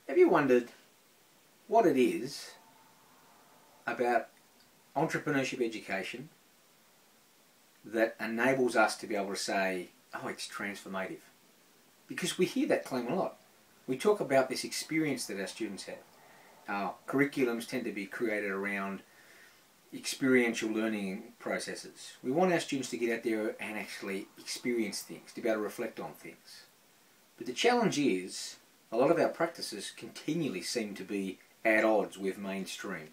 Have you wondered what it is about entrepreneurship education that enables us to be able to say, oh, it's transformative? Because we hear that claim a lot. We talk about this experience that our students have. Our curriculums tend to be created around experiential learning processes. We want our students to get out there and actually experience things, to be able to reflect on things. But the challenge is, a lot of our practices continually seem to be at odds with mainstream.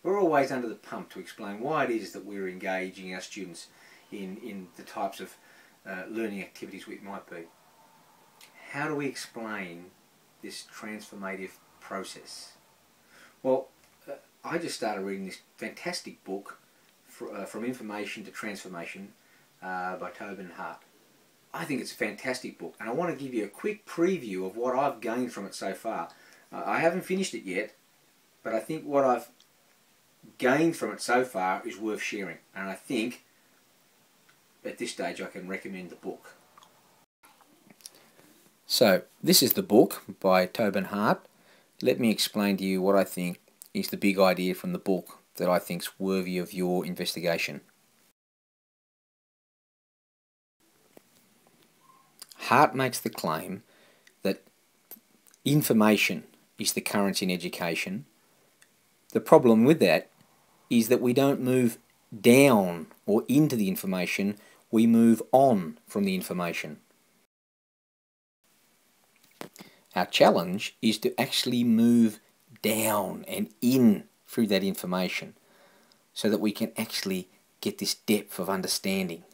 We're always under the pump to explain why it is that we're engaging our students in the types of learning activities we might be. How do we explain this transformative process? Well, I just started reading this fantastic book, From Information to Transformation, by Tobin Hart. I think it's a fantastic book, and I want to give you a quick preview of what I've gained from it so far. I haven't finished it yet, but I think what I've gained from it so far is worth sharing, and I think at this stage I can recommend the book. So, this is the book by Tobin Hart. Let me explain to you what I think is the big idea from the book that I think is worthy of your investigation. Hart makes the claim that information is the currency in education. The problem with that is that we don't move down or into the information, we move on from the information. Our challenge is to actually move down and in through that information so that we can actually get this depth of understanding.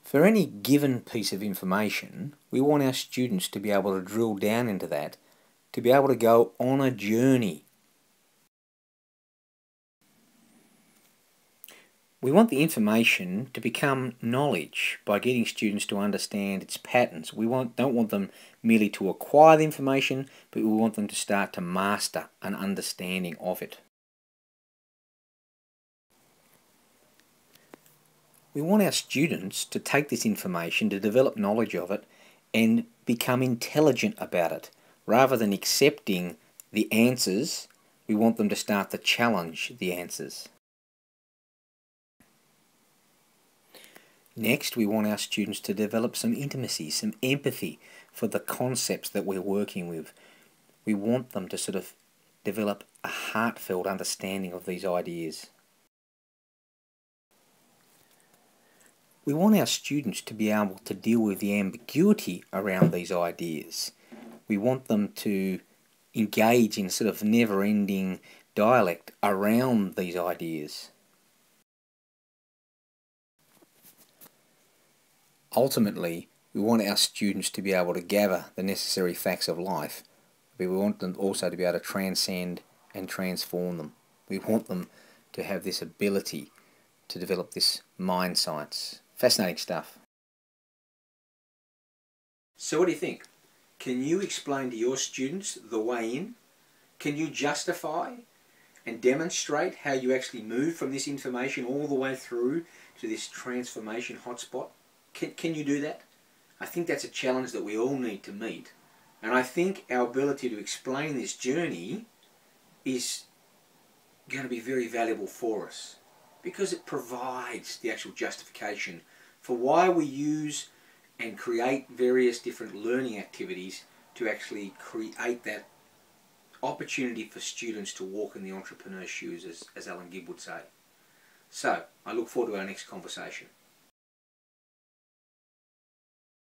For any given piece of information, we want our students to be able to drill down into that, to be able to go on a journey. We want the information to become knowledge by getting students to understand its patterns. We don't want them merely to acquire the information, but we want them to start to master an understanding of it. We want our students to take this information, to develop knowledge of it, and become intelligent about it. Rather than accepting the answers, we want them to start to challenge the answers. Next, we want our students to develop some intimacy, some empathy for the concepts that we're working with. We want them to sort of develop a heartfelt understanding of these ideas. We want our students to be able to deal with the ambiguity around these ideas. We want them to engage in sort of never-ending dialect around these ideas. Ultimately, we want our students to be able to gather the necessary facts of life, but we want them also to be able to transcend and transform them. We want them to have this ability to develop this mind science. Fascinating stuff. So what do you think? Can you explain to your students the way in? Can you justify and demonstrate how you actually move from this information all the way through to this transformation hotspot? Can you do that? I think that's a challenge that we all need to meet. And I think our ability to explain this journey is going to be very valuable for us, because it provides the actual justification for why we use and create various different learning activities to actually create that opportunity for students to walk in the entrepreneur's shoes, as Alan Gibb would say. So, I look forward to our next conversation.